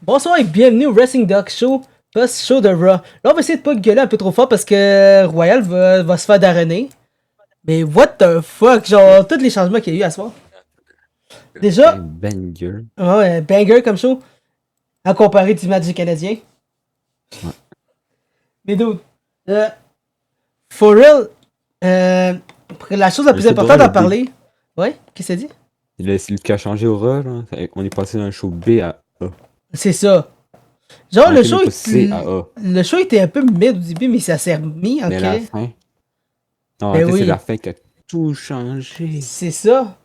Bonsoir et bienvenue au Wrestling Doc Show, post-show de Raw. Là, on va essayer de pas gueuler un peu trop fort parce que Royal va se faire d'arener. Mais what the fuck, genre, tous les changements qu'il y a eu à soir. Déjà, Banger. ouais, banger comme show, à comparer du match du Canadien. Ouais. Mais dude, euh, for real, euh, la chose la plus C'est importante drôle, à parler. Ouais, qu'est-ce que ça dit? C'est le qui a changé au Raw, là. On est passé d'un show B à A. C'est ça. Genre, On était même pas C à A. le show était un peu mid au début, mais ça s'est remis en Mais à la clé. fin. Non, en Ben fait, c'est la oui, fin qui a tout changé. c'est ça.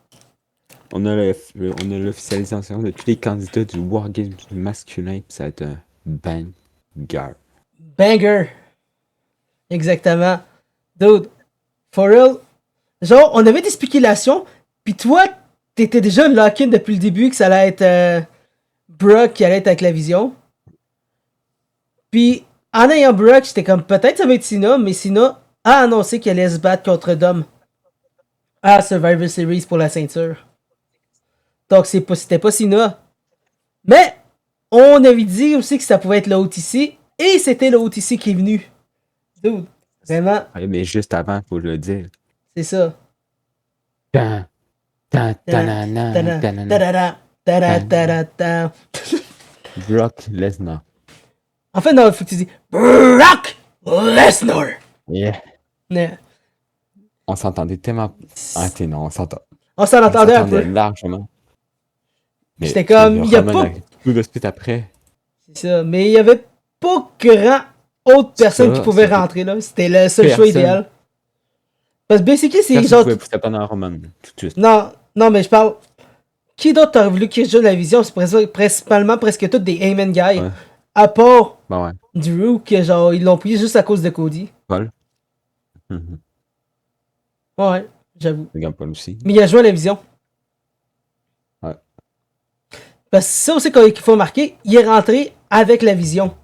On a l'officialisation de tous les candidats du Wargame masculin, pis ça va être un banger. Banger. Exactement. Dude, for real. Genre, on avait des spéculations, puis toi, t'étais déjà lock-in depuis le début que ça allait être Brock qui allait être avec la vision. Puis, en ayant Brock, j'étais comme, peut-être ça va être Cena, mais Cena a annoncé qu'il allait se battre contre Dom à Survivor Series pour la ceinture. Donc, c'était pas Cena. Mais, on avait dit aussi que ça pouvait être le OTC, et c'était le OTC qui est venu. Dude, vraiment, Ouais, mais juste avant, faut le dire. c'est ça. Tan, tan, tanana, tanana, tan. Brock Lesnar. En fait, non, il faut que tu dis Brock Lesnar. Yeah. Mais On s'entendait tellement. Ah, non, on s'entend. on s'en On entendait un s'entendait peu. largement. Mais J'étais parce que comme, il y a Roman pas. a tout de suite après. C'est ça, mais il y avait pas grand autre personne qui Ça, pouvait c'était rentrer là. C'était le seul choix personne. idéal. Parce que basically, c'est Personne genre. pouvait pousser pendant Roman tout de suite. Non, non, mais je parle. Qui d'autre t'aurait voulu qu'il joue la vision? C'est principalement presque tous des Amen guys. Ouais. À part Bah ouais. Drew, que genre, ils l'ont pris juste à cause de Cody. Paul. Mhm. Ouais, j'avoue. Regarde Paul aussi. Mais il a joué à la vision. Ouais. Parce que ça aussi qu'il faut marquer, il est rentré avec la vision.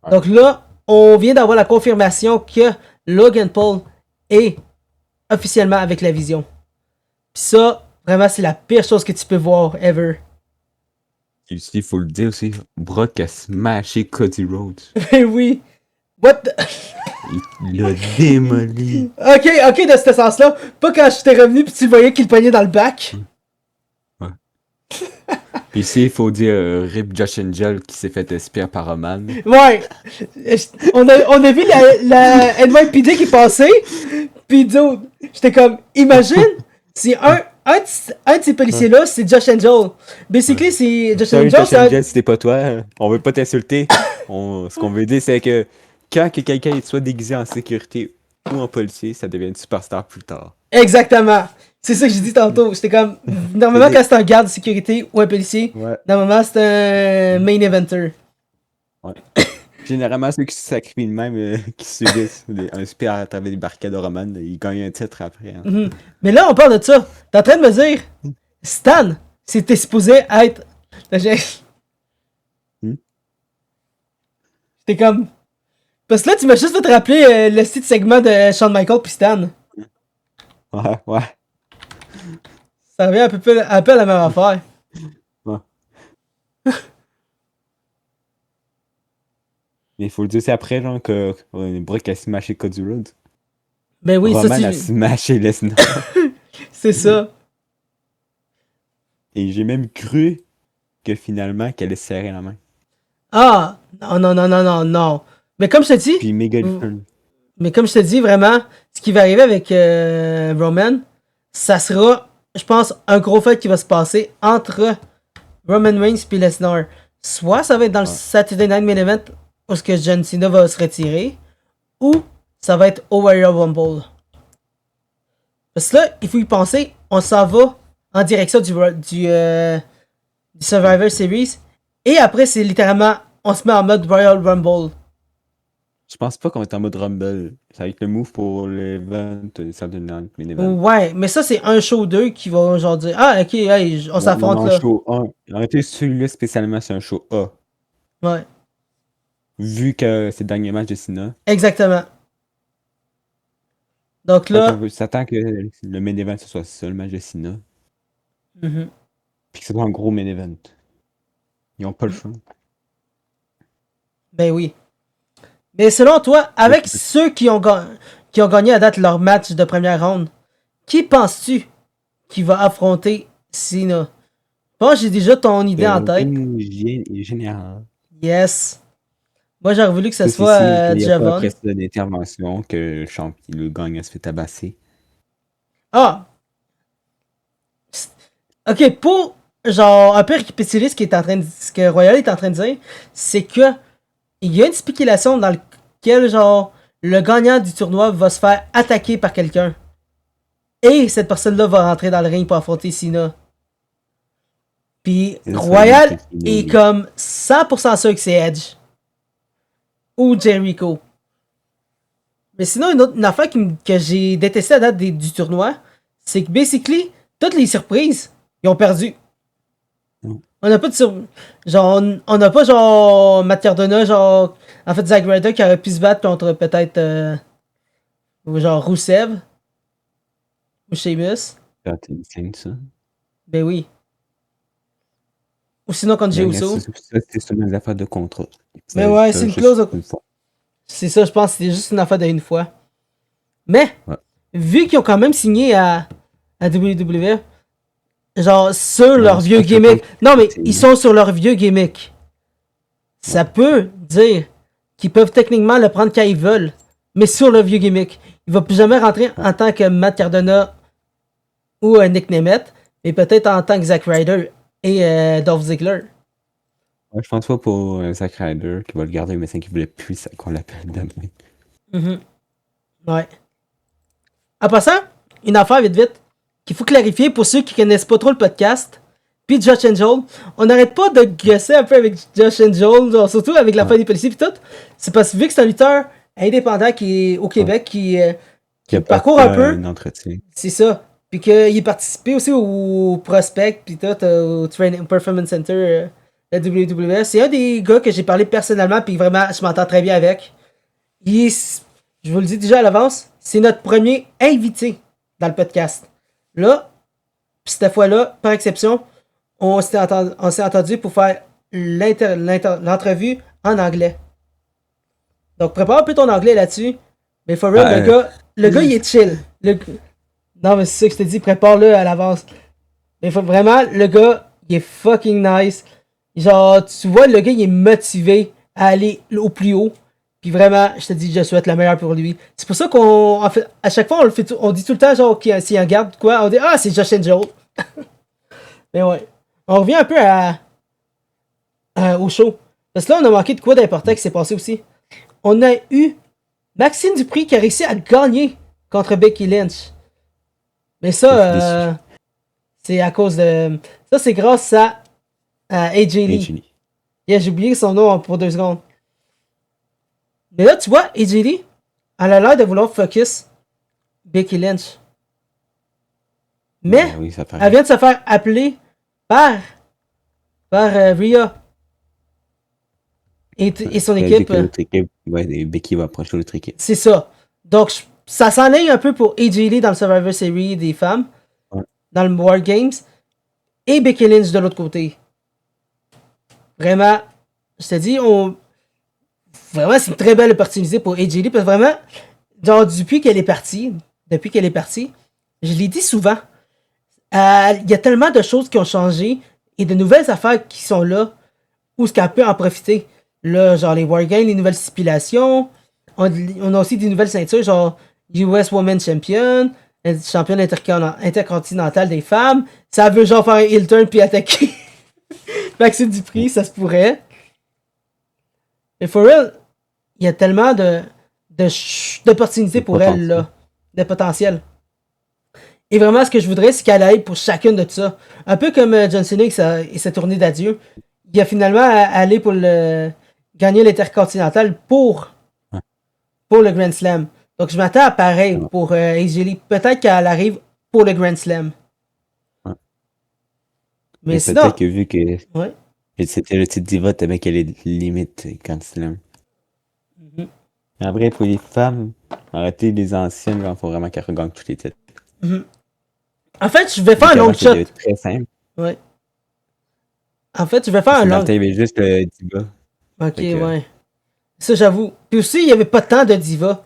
Ouais. Donc là, on vient d'avoir la confirmation que Logan Paul est officiellement avec la vision. Pis ça, vraiment, c'est la pire chose que tu peux voir ever. Et aussi, il faut le dire aussi, Brock a smashé Cody Rhodes. Mais oui. What the... Il l'a démoli. Ok, dans ce sens-là. Pas quand j'étais revenu pis tu voyais qu'il pognait dans le bac. Ouais. Puis ici, il faut dire Rip Josh Angel qui s'est fait espier par Roman. Ouais. On a vu la NYPD qui passait. Pis dude, j'étais comme, imagine si un de ces policiers-là, c'est Josh Angel. Basically, c'est Josh Salut Angel, Josh c'est un... Angel, c'était pas toi. On veut pas t'insulter. Ce qu'on veut dire, c'est que quand que quelqu'un soit déguisé en sécurité ou en policier, ça devient une superstar plus tard. Exactement. C'est ça que j'ai dit tantôt. J'étais comme, normalement, quand c'est un garde de sécurité ou un policier, Ouais. normalement, c'est un main eventer. Ouais. Généralement, ceux qui se sacrifient de même, qui subissent un spear à travers les barricades de Roman, ils gagnent un titre après. Hein. Mhm. Mais là, on parle de ça. T'es en train de me dire, Stan, c'était supposé être. Hmm? J'étais comme. Parce que là, tu m'as juste fait te rappeler le site segment de Shawn Michaels puis Stan. Ouais, ouais. Ça revient un peu à la même affaire. Ouais. Mais il faut le dire, c'est après genre, que Brock a smashé Cody Rhodes. Ben oui, Roman ça a c'est. smashé Lesnar. C'est ça. Et j'ai même cru que finalement qu'elle allait se serrer la main. Ah! Non, non, non, non, non, non. Mais comme je te dis. Puis Mais comme je te dis, vraiment, ce qui va arriver avec Roman, ça sera, je pense, un gros fait qui va se passer entre Roman Reigns et Lesnar. Soit ça va être dans le Saturday Night Main Event où ce que John Cena va se retirer, ou ça va être au Royal Rumble. Parce que là, il faut y penser, on s'en va en direction du Survivor Series, et après, c'est littéralement, on se met en mode Royal Rumble. Je pense pas qu'on va être en mode Rumble. Ça va être le move pour l'event Saturday Night Main Event. Ouais, mais ça, c'est un show 2 qui va genre dire ah, ok, hey, on s'affronte non, là. show 1. En réalité, celui-là spécialement, c'est un show A. Ouais, Vu que c'est le dernier match de Cena. exactement. Donc Fait qu'on là, veut s'attendre que le main event, ce soit ça, le match de Cena. mhm. Puis que ce soit un gros main event. Ils ont pas le choix. Ben oui. Mais selon toi, avec ceux qui ont gagné à date leur match de première ronde, qui penses-tu qui va affronter Cena? Je pense que j'ai déjà ton idée en tête. Général. Yes. Moi, j'aurais voulu que ce Ça, c'est soit s'il n'y a pas un Javon. précédent d'intervention que le champion, le gagnant se fait tabasser. Ah! Ok, pour genre un peu récapituler ce, qui est en train de, ce que Royal est en train de dire, c'est que il y a une spéculation dans laquelle genre le gagnant du tournoi va se faire attaquer par quelqu'un. Et cette personne-là va rentrer dans le ring pour affronter Cena. Puis C'est ça, Royal c'est fini, est oui. comme 100% sûr que c'est Edge. Ou Jericho. Mais sinon, une affaire que j'ai détesté à date du tournoi, c'est que basically, toutes les surprises, ils ont perdu. Mm. On n'a pas de genre, on n'a pas genre Matt Cardona, genre, en fait, Zack Ryder qui aurait pu se battre contre peut-être, genre Rusev ou Sheamus. Ah, t'es insane, ça. Ben oui. Ou sinon contre Jey Mais regarde, Uso. ça, c'est seulement des affaires de contrat. Mais Ça, ouais, ça c'est une juste clause. une fois. C'est ça, je pense que c'était juste une affaire d'une fois. Mais, Ouais. vu qu'ils ont quand même signé à WWE, genre sur Ouais, leur c'est vieux pas certain gimmick. Non, mais c'est- ils sont sur leur vieux gimmick. Ça peut dire qu'ils peuvent techniquement le prendre quand ils veulent, mais sur le vieux gimmick. Il va plus jamais rentrer en tant que Matt Cardona ou Nick Nemeth, mais peut-être en tant que Zack Ryder et Dolph Ziggler. Ouais, je pense pas pour Zack Ryder qui va le garder, mais c'est qu'il voulait plus qu'on l'appelle demain. Mhm. Ouais. En passant, une affaire vite vite qu'il faut clarifier pour ceux qui connaissent pas trop le podcast. Puis Josh and Joel, on n'arrête pas de gosser un peu avec Josh and Joel, genre, surtout avec la fin Ouais. des policiers puis tout. C'est parce que vu que c'est un lutteur indépendant qui est au Québec, Qui qui a parcourt parti un peu, un entretien. c'est ça. Puis qu'il est participé aussi au Prospect puis tout, au Training Performance Center la WWE. C'est un des gars que j'ai parlé personnellement puis vraiment je m'entends très bien avec. Je vous le dis déjà à l'avance, c'est notre premier invité dans le podcast. Là, pis cette fois-là, par exception, on s'est entendu pour faire l'entrevue en anglais. Donc prépare un peu ton anglais là-dessus. Mais for real, le gars il est chill. Non mais c'est ça que je te dis, prépare-le à l'avance. Mais vraiment, le gars, il est fucking nice. Genre, tu vois, le gars, il est motivé à aller au plus haut. Puis vraiment, je te dis, je souhaite le meilleur pour lui. C'est pour ça qu'on, en fait, à chaque fois, on dit tout le temps, genre, s'il en garde quoi, on dit, ah, c'est Josh and Joel. Mais ouais. On revient un peu au show. Parce que là, on a manqué de quoi d'important qui s'est passé aussi. On a eu Maxime Dupri qui a réussi à gagner contre Becky Lynch. Mais Je suis ça, c'est à cause de. Ça, c'est grâce à AJ Lee. AJ Lee. Yeah, j'ai oublié son nom pour 2 secondes. Mais là, tu vois, AJ Lee, elle a l'air de vouloir focus Becky Lynch. Mais, Oui, ça elle paraît. vient de se faire appeler par Rhea et son Ça veut équipe. dire que l'autre équipe, ouais, Becky va approcher l'autre équipe. C'est ça. Donc, ça s'enligne un peu pour AJ Lee dans le Survivor Series des femmes, Ouais. dans le War Games, et Becky Lynch de l'autre côté. Vraiment, je te dis, vraiment, c'est une très belle opportunité pour AJ Lee, parce que vraiment, genre, depuis qu'elle est partie, je l'ai dit souvent, il y a tellement de choses qui ont changé, et de nouvelles affaires qui sont là, où ce qu'elle peut en profiter. Là, genre les Wargames, les nouvelles stipulations, on a aussi des nouvelles ceintures, genre US Women's Champion, championne intercontinentale des femmes. Ça veut genre faire un heel turn puis attaquer Maxime Dupri, ça se pourrait. Mais for real, il y a tellement d'opportunités De pour elle, là. De potentiel. Et vraiment, ce que je voudrais, c'est qu'elle aille pour chacune de tout ça. Un peu comme John Cena et sa tournée d'adieu. Il a finalement allé pour gagner l'intercontinental pour le Grand Slam. Donc, je m'attends à pareil pour AJ Lee. Peut-être qu'elle arrive pour le Grand Slam. Ouais. Mais Mais sinon... peut-être que vu que Ouais. c'était le titre diva, t'aimais qu'elle est limite quand slam. Mhm. Après, pour les femmes, arrêtez les anciennes, il faut vraiment qu'elles regagnent tous les titres. Mhm. En fait, je vais faire un Vu long qu'avant, shot. c'était très simple. Ouais. En fait, je vais faire Parce un que dans le long. temps, il y avait juste le Diva. Ok, Fait que, ouais. Ça, j'avoue. Puis aussi, il y avait pas tant de divas.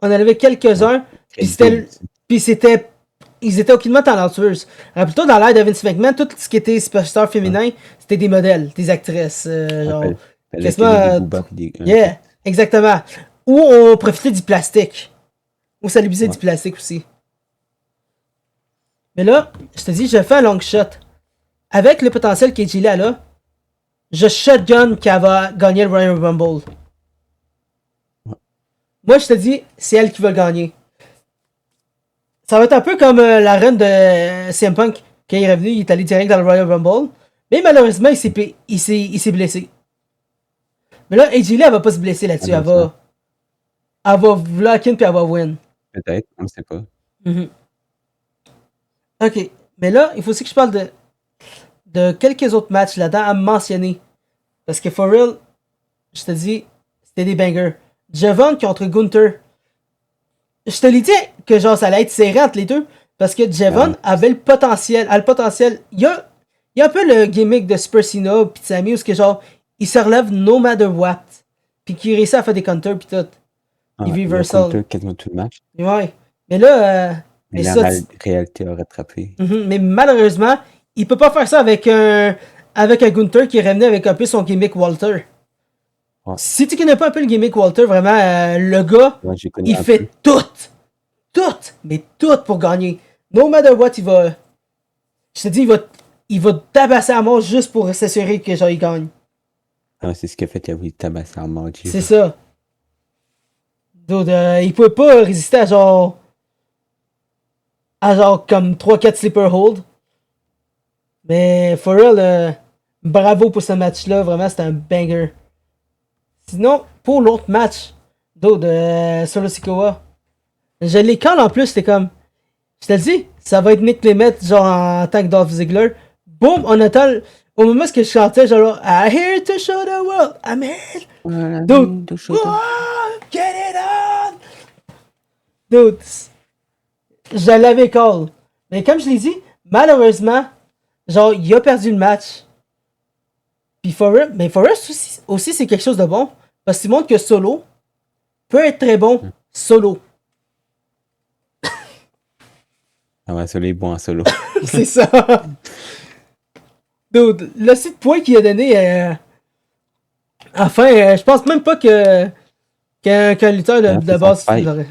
On en avait quelques-uns, puis qualité aussi. c'était. Ils étaient aucunement talentueuses. Plutôt dans l'ère de Vince McMahon, tout ce qui était superstar Ouais. féminin, c'était des modèles, des actrices. Ouais, Genre, fallait quasiment. qu'il y ait des boobas pis des. Yeah, exactement. Ou on profitait du plastique. Ou ça abusait Ouais. du plastique aussi. Mais là, je te dis, je fais un long shot. Avec le potentiel qu'AJ Lee a là, je shotgun qu'elle va gagner le Royal Rumble. Ouais. Moi, je te dis, c'est elle qui va le gagner. Ça va être un peu comme la run de CM Punk. Quand il est revenu, il est allé direct dans le Royal Rumble. Mais malheureusement, il s'est blessé. Mais là, AJ Lee, elle va pas se blesser là-dessus. Elle va lock in puis elle va win. Peut-être, on ne sait pas. Mhm. Ok. Mais là, il faut aussi que je parle de quelques autres matchs là-dedans à mentionner. Parce que for real, je te dis, c'était des bangers. Javon contre Gunther. Je te l'ai dit que genre ça allait être serré entre les deux. Parce que Javon Ouais. avait le potentiel. A le potentiel. Il y a un peu le gimmick de Super Cena pis de Sammy où que genre il se relève no matter what. Puis qu'il réussit à faire des counters pis tout. Ah, Il il a reversal. counter quasiment tout le match. Ouais. Mais là, Mais mais la ça, réalité a rattrapé. Mais malheureusement, il peut pas faire ça avec un Gunther qui est revenu avec un peu son gimmick Walter. Ouais. Si tu connais pas un peu le gimmick Walter, vraiment, le gars, Ouais, j'ai connu il un fait peu. tout, mais tout pour gagner. No matter what, il va, je te dis, il va tabasser à mort juste pour s'assurer que genre il gagne. Ah, c'est ce qu'il a fait, il a voulu tabasser en mort. C'est ça. Donc, il pouvait pas résister à genre comme 3-4 sleeper hold. Mais for real, bravo pour ce match-là. Vraiment, c'était un banger. Sinon, pour l'autre match de Solo Sikoa, je les call en plus. C'était comme, je te le dis, ça va être Nick Clement, genre en tant que Dolph Ziggler. Boum, on attend. Au moment où je chantais, genre, I'm here to show the world. I'm here. Dude, oh, get it on. Dude, je l'avais call. Mais comme je l'ai dit, malheureusement, genre, il a perdu le match. Puis mais Forrest aussi c'est quelque chose de bon. Parce qu'il montre que Solo peut être très bon solo. Ah ouais, ça, les bons en solo. C'est ça. Dude, le site point qu'il a donné, enfin, je pense même pas qu'un lutteur de base.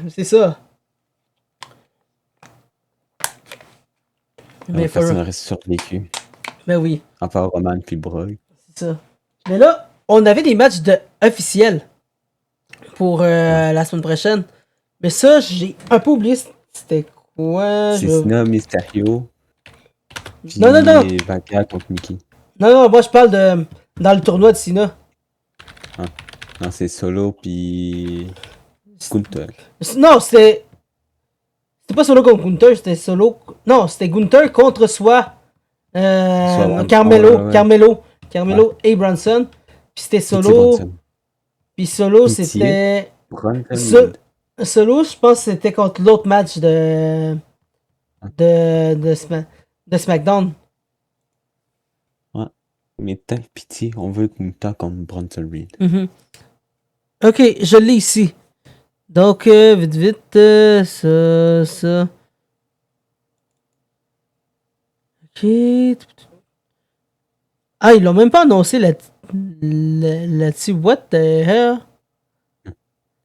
C'est ça. Mais personne reste survécu. Mais oui. À part Roman puis Brogue. C'est ça. Mais là, on avait des matchs officiels pour la semaine prochaine. Mais ça, j'ai un peu oublié c'était quoi. C'est Cena, Mysterio. Puis Non. Vaca contre Mickey. Non, moi je parle dans le tournoi de Cena. Ah. Non, c'est Solo puis Gunther. Non, c'était pas Solo contre Gunther, c'était Solo. Non, c'était Gunther contre soit Carmelo. Ouais. Carmelo et Bronson. Puis c'était Solo. Puis Solo, c'était. Solo, je pense que c'était contre l'autre match de SmackDown. Ouais. Mais tant pitié, on veut Gunther contre Bronson Reed. Ok, je l'ai ici. Donc, vite, ça. Ok. Ah, ils l'ont même pas annoncé là-dessus. What the hell?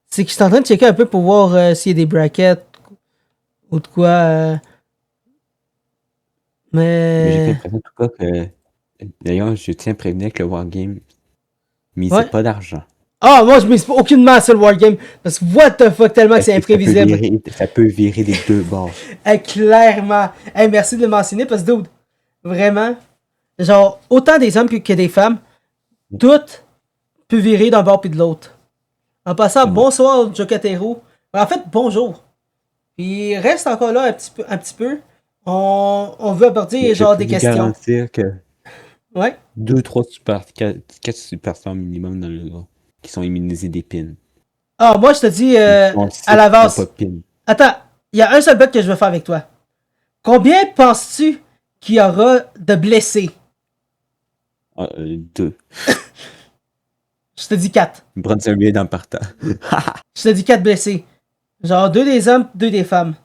C'est que je suis en train de checker un peu pour voir s'il y a des brackets ou de quoi. Mais j'ai l'impression en tout cas que. D'ailleurs, je tiens à prévenir que le Wargame misait pas d'argent. Ah, moi je mise aucunement à ça le Wargame. Parce que what the fuck, tellement que c'est imprévisible. Ça peut virer des deux bords. Clairement. Hey, merci de le mentionner parce que, dude, vraiment, genre, autant des hommes que des femmes, toutes peuvent virer d'un bord puis de l'autre. En passant, bonsoir, Jocatero. En fait, bonjour. Puis reste encore là un petit peu. On veut aborder genre des questions. Je peux garantir que ouais. 4 superstars minimum dans le gars qui sont immunisés des pins. Ah, moi je te dis à l'avance. Attends, il y a un seul bet que je veux faire avec toi. Combien penses-tu qu'il y aura de blessés? 2. Je te dis 4. Bronson Reed en partant. Je te dis 4 blessés. Genre 2 des hommes, 2 des femmes.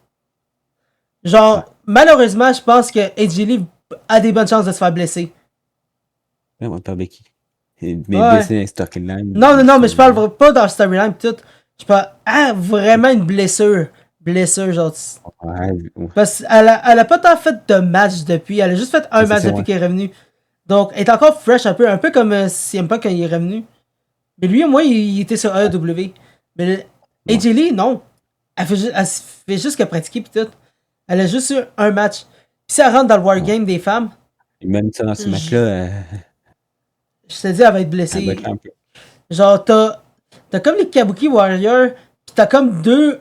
Genre, malheureusement, je pense que AJ Lee a des bonnes chances de se faire blesser. Ouais, on parle de qui? Mais Ouais. blessé dans les storylines. Non, mais je parle pas dans le storyline pis tout. Je parle, vraiment une blessure. Blessure, genre. Ouais, Parce qu'elle a pas tant fait de match depuis. Elle a juste fait un c'est match ça, depuis ouais. qu'elle est revenue. Donc, elle est encore fresh un peu comme CM Punk quand il est revenu. Mais lui, au moins, il était sur AEW. Mais AJ Lee, non. Elle fait juste que pratiquer pis tout. Elle a juste eu un match. Pis si elle rentre dans le Wargame des femmes, Et même ça, dans ce match-là, je te dis, elle va être elle blessée. va un peu. Genre, t'as comme les Kabuki Warriors, pis t'as comme 2.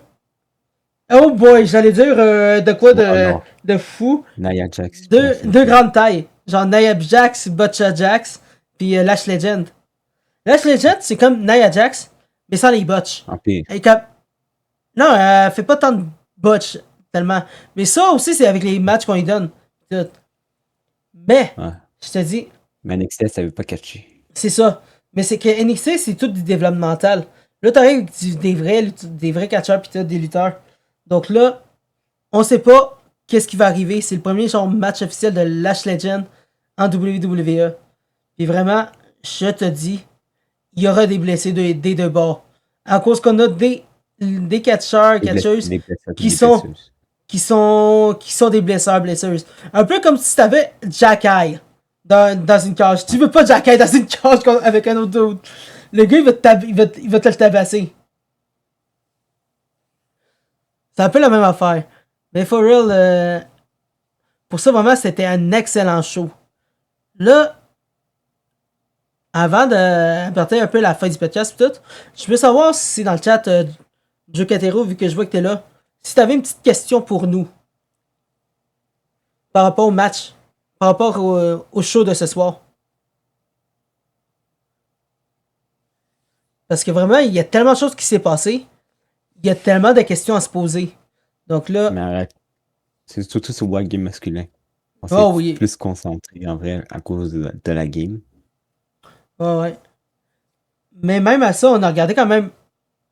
Oh boy, j'allais dire de quoi de fou. Nia Jax. Deux grandes tailles. Genre Nia Jax, Butcha Jax, puis Lash Legend. Lash Legend, c'est comme Nia Jax, mais sans les botches. En pire. Non, elle fait pas tant de botches, tellement. Mais ça aussi, c'est avec les matchs qu'on lui donne. Tout. Mais, Ouais. je te dis, Mais NXT, elle savait pas catcher. c'est ça. Mais c'est que NXT, c'est tout du développemental. Là, t'arrives des vrais catcheurs pis des lutteurs. Donc là, on sait pas qu'est-ce qui va arriver. C'est le premier genre match officiel de Lash Legend en WWE. Puis vraiment, je te dis, il y aura des blessés des deux bords. À cause qu'on a des catcheurs, catcheuses qui sont des blesseuses. Un peu comme si t'avais Jack Eye dans une cage. Tu veux pas Jack Eye dans une cage avec un autre dude. Le gars, il va te le tabasser. C'est un peu la même affaire. Mais for real, pour ça, vraiment, c'était un excellent show. Là, avant d'apporter un peu la fin du podcast et tout, je veux savoir si dans le chat, Joe Catero, vu que je vois que t'es là, si t'avais une petite question pour nous. Par rapport au match. Par rapport au show de ce soir. Parce que vraiment, il y a tellement de choses qui s'est passé. Il y a tellement de questions à se poser. Donc là. Mais arrête. C'est surtout sur Wild Game masculin. On s'est plus concentré en vrai à cause de la game. Ouais. Mais même à ça, on a regardé quand même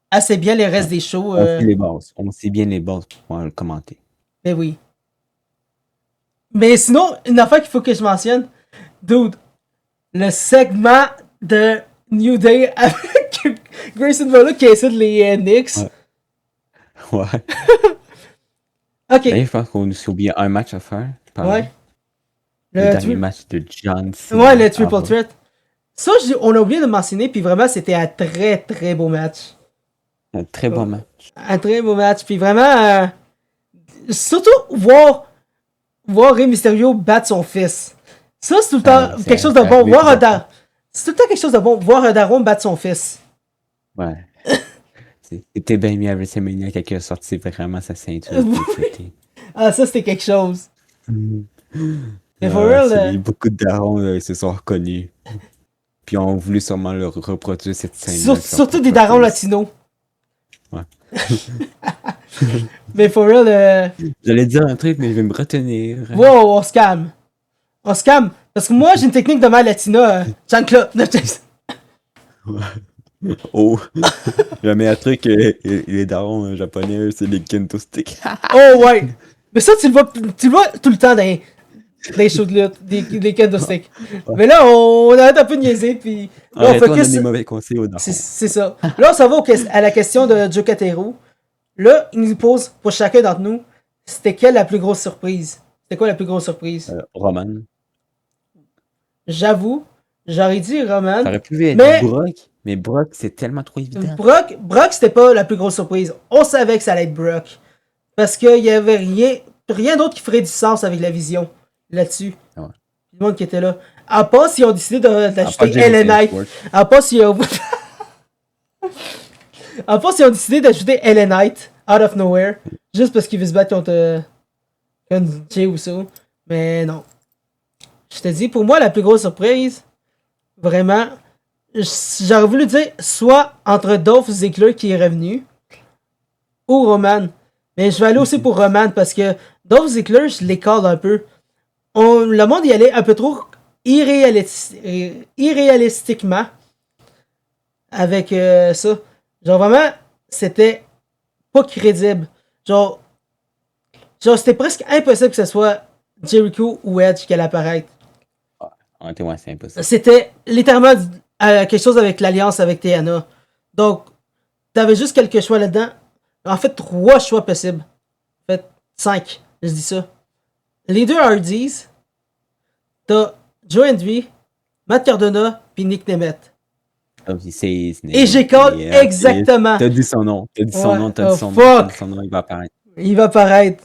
assez bien les restes des shows. On sait les bases. On sait bien les bases pour pouvoir le commenter. Mais oui. Mais sinon, une affaire qu'il faut que je mentionne. Dude, le segment de New Day avec Grayson Waller qui essaie de les Knicks. Ouais. Ok. Là, je pense qu'on nous oublié un match à faire. Ouais. Le dernier match de John Cena. Ouais, le Triple Threat. Ça, on a oublié de mentionner, puis vraiment, c'était un très très beau match. Un très bon match. Un très beau match, puis vraiment, surtout voir Rey Mysterio battre son fils. Ça, c'est tout le temps quelque chose de bon. C'est tout le temps quelque chose de bon, voir un daron battre son fils. Ouais. C'était bien mis à WrestleMania quelqu'un a sorti vraiment sa ceinture. Ah, ça, c'était quelque chose. Mais for real, beaucoup de darons se sont reconnus. Puis ont voulu sûrement le reproduire cette scène. Surtout des darons latinos. Ouais. Mais for real, j'allais dire un truc, mais je vais me retenir. Wow, on se calme. On se calme. Parce que moi, j'ai une technique de mère latina. Jean-Claude. Oh. Le meilleur truc, les darons japonais, c'est les kendo sticks. Oh ouais. Mais ça, tu le vois tout le temps dans les shows de lutte, des kendo sticks. Ouais. Mais là, on arrête un peu de niaiser, puis là, on donne des mauvais conseils aux darons. C'est ça. Là, on s'en va à la question de Joe Catero. Là, il nous pose, pour chacun d'entre nous, c'était quelle la plus grosse surprise? C'était quoi la plus grosse surprise? Roman. J'avoue, j'aurais dit Roman. Ça aurait pu être Brock, mais Brock, c'est tellement trop évident. Brock, c'était pas la plus grosse surprise. On savait que ça allait être Brock. Parce qu'il y avait rien d'autre qui ferait du sens avec la vision là-dessus. Ouais. Le monde qui était là. À part s'ils ont décidé d'ajouter LA Knight. À part s'ils ont... à part s'ils ont décidé d'ajouter LA Knight out of nowhere. Juste parce qu'il veut se battre contre Jey Uso. Mais non. Je te dis, pour moi, la plus grosse surprise, vraiment, j'aurais voulu dire soit entre Dolph Ziggler qui est revenu ou Roman. Mais je vais aller aussi pour Roman parce que Dolph Ziggler, je l'écarte un peu. Le monde y allait un peu trop irréalistiquement avec ça. Genre vraiment, c'était pas crédible. Genre c'était presque impossible que ce soit Jericho ou Edge qui allait apparaître. Ouais, c'est impossible. C'était littéralement quelque chose avec l'alliance avec TNA. Donc, t'avais juste quelques choix là-dedans. En fait, 3 choix possibles. En fait, 5, je dis ça. Les 2 Hardys, t'as Joe Hendry, Matt Cardona, puis Nick Nemeth. Et j'ai call exactement. T'as dit son nom. T'as dit son nom. Fuck. Son nom, il va apparaître. Il va apparaître.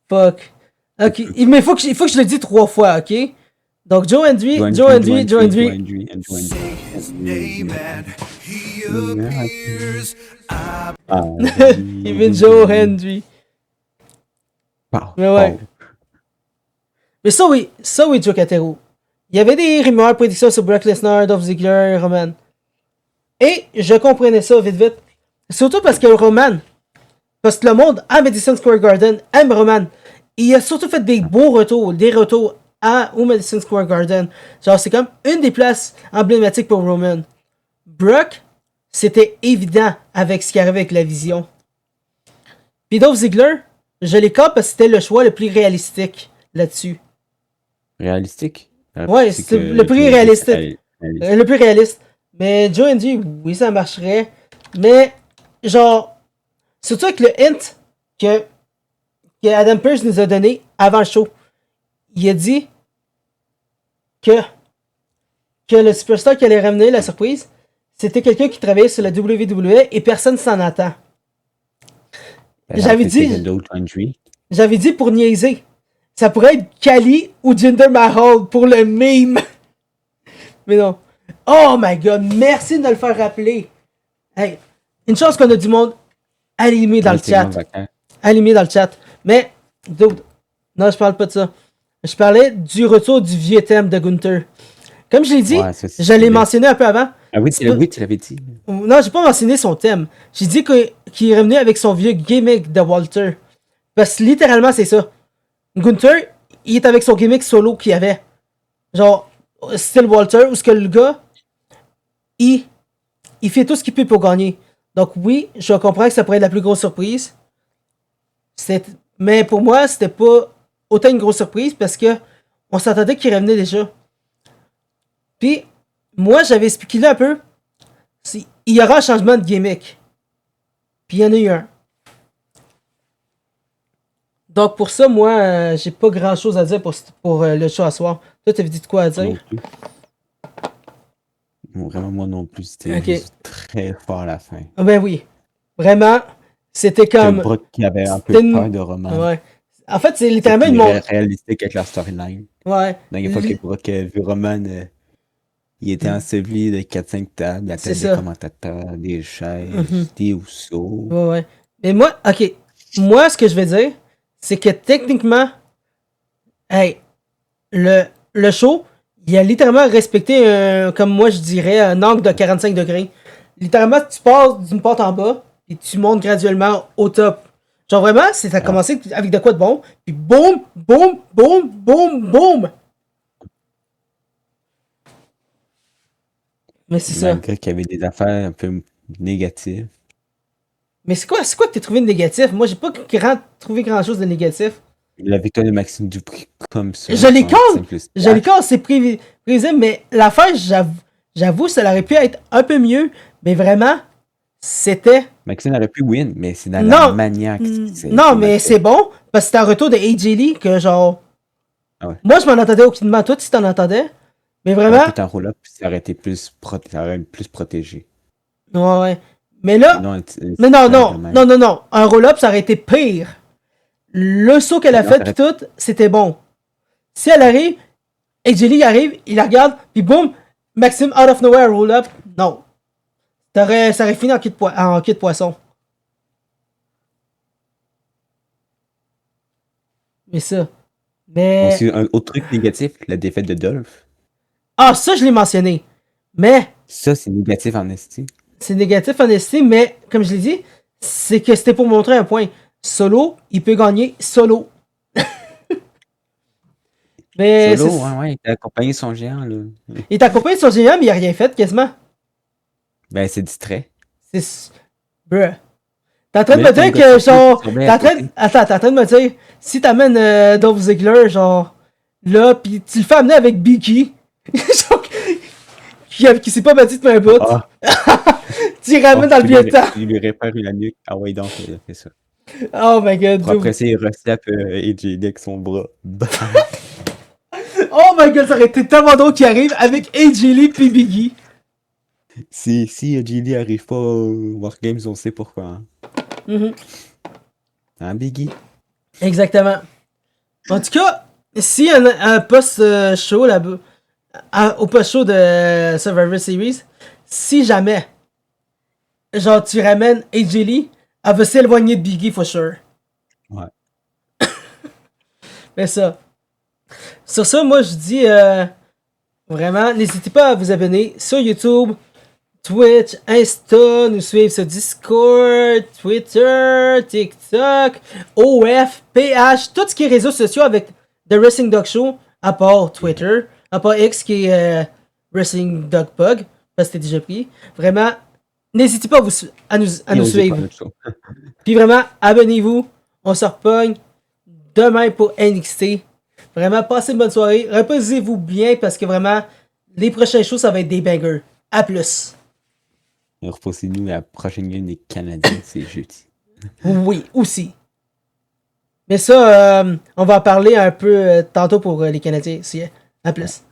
Fuck. Ok, mais il faut que je le dise 3 fois, ok? Donc Joe Hendry. Even Joe Hendry. Mais ouais. Mais ça oui, Joe Catero. Il y avait des rumeurs, prédictions sur Brock Lesnar, Dolph Ziggler, Roman. Et je comprenais ça vite. Surtout parce que parce que le monde à Madison Square Garden aime Roman. Il a surtout fait des beaux retours, au Madison Square Garden. Genre, c'est comme une des places emblématiques pour Roman. Brock, c'était évident avec ce qui arrivait avec la vision. Puis Dolph Ziggler, je l'écarte parce que c'était le choix le plus réalistique là-dessus. Réalistique? Ouais, c'est le plus réaliste. Le plus réaliste. Mais Joe Hendry, oui, ça marcherait. Mais, genre, surtout avec le hint que Adam Pearce nous a donné avant le show. Il a dit que le superstar qui allait ramener la surprise, c'était quelqu'un qui travaillait sur la WWE et personne s'en attend. J'avais dit pour niaiser. Ça pourrait être Kali ou Jinder Mahal pour le meme. Mais non. Oh my god, merci de le faire rappeler. Hey, une chance qu'on a du monde allumé dans le chat. Allumé dans le chat. Mais, dude, non, je parle pas de ça. Je parlais du retour du vieux thème de Gunther. Comme je l'ai dit, je l'ai mentionné un peu avant. Ah oui, tu l'avais dit. Non, j'ai pas mentionné son thème. J'ai dit qu'il est revenu avec son vieux gimmick de Walter. Parce que littéralement, c'est ça. Gunther, il est avec son gimmick solo qu'il avait. Genre, style Walter, où ce que le gars, il fait tout ce qu'il peut pour gagner. Donc oui, je comprends que ça pourrait être la plus grosse surprise. Mais pour moi, c'était pas autant une grosse surprise parce que on s'attendait qu'il revenait déjà. Puis, moi, j'avais spéculé un peu. Il y aura un changement de gimmick. Puis il y en a eu un. Donc pour ça, moi, j'ai pas grand chose à dire pour le show à soir. Toi, t'avais dit de quoi à dire? Vraiment, moi non plus. C'était très fort à la fin. Ben oui. Vraiment, c'était comme. Le Brock qui avait un peu peur de Roman. Ouais. En fait, c'est littéralement une montre réalistique avec la storyline. Ouais. Donc, une fois que Brock a vu Roman, il était enseveli de 4-5 tables, la tête des commentateurs, des chaises, des housseaux. Ouais. Mais moi, ok. Moi, ce que je vais dire, c'est que techniquement, le show, il a littéralement respecté, comme moi je dirais, un angle de 45 degrés. Littéralement, tu passes d'une porte en bas, et tu montes graduellement au top. Genre vraiment, ça a commencé avec de quoi de bon, puis boum, boum, boum, boum, boum. Mais c'est ça. Malgré qu'il y avait des affaires un peu négatives. Mais c'est quoi que t'as trouvé de négatif? Moi, j'ai pas trouvé grand-chose de négatif. La victoire de Maxime Dupri, comme ça. Je les compte, c'est prévisible, mais l'affaire, j'avoue, ça aurait pu être un peu mieux, mais vraiment, c'était... Maxime aurait pu win, mais c'est dans la manière que Non, mais c'est bon, parce que c'est un retour de AJ Lee que genre... Ah ouais. Moi, je m'en entendais aucunement. Toi, tu t'en entendais, mais vraiment... Ça aurait été plus protégé. Ouais. Mais là... Non. Un roll-up, ça aurait été pire. Le saut qu'elle a fait, pis tout, c'était bon. Si elle arrive, AJ Lee arrive, il la regarde, puis boum, Maxime out of nowhere roll-up. Non. Ça aurait fini en queue de poisson. Mais ça. Mais... Aussi, un autre truc négatif, la défaite de Dolph. Ah, ça, je l'ai mentionné. Mais... Ça, c'est négatif en esti. C'est négatif en esti, mais, comme je l'ai dit, c'est que c'était pour montrer un point. Solo, il peut gagner solo. Mais Solo, c'est... ouais, il t'a accompagné son géant, là. Il est accompagné de son géant, mais il a rien fait, quasiment. Ben, c'est distrait. C'est... Bruh. T'es en train de Mais là, me t'as un dire gars de que, surveillance qui genre... te surveille T'es à en train... côté. Attends, t'es en train de me dire... Si t'amènes Dolph Ziggler, genre... Là, pis tu le fais amener avec Becky... genre... Qui s'est pas battu depuis un bout... Ah, Tu le ramènes dans le vieux temps... tu lui répares la nuque. Ah ouais, donc, il a fait ça. Oh my god, Pour après ça, il reslappe AJ Lee avec son bras. Oh my god, ça aurait été tellement drôle qu'il arrive avec AJ Lee pis Biggie. Si AJ Lee arrive pas au War Games, on sait pourquoi. Hein, Mhm. Hein, Biggie? Exactement. En tout cas, si un post-show là-bas, au post-show de Survivor Series, si jamais, genre, tu ramènes AJ Lee, elle va s'éloigner de Biggie for sure. Ouais. Mais ça. Sur ça, moi, je dis, vraiment, n'hésitez pas à vous abonner sur YouTube, Twitch, Insta, nous suivre sur Discord, Twitter, TikTok, OF, PH, tout ce qui est réseaux sociaux avec The Wrestling Dog Show, à part Twitter, à part X qui est Wrestling Dog Pug, parce que c'était déjà pris. Vraiment, n'hésitez pas à nous suivre. Puis vraiment, abonnez-vous, on se repogne demain pour NXT. Vraiment, passez une bonne soirée, reposez-vous bien parce que vraiment, les prochains shows, ça va être des bangers. À plus. Reposez-nous la prochaine game des Canadiens, c'est jeudi. Oui, aussi. Mais ça, on va en parler un peu tantôt pour les Canadiens aussi. À plus.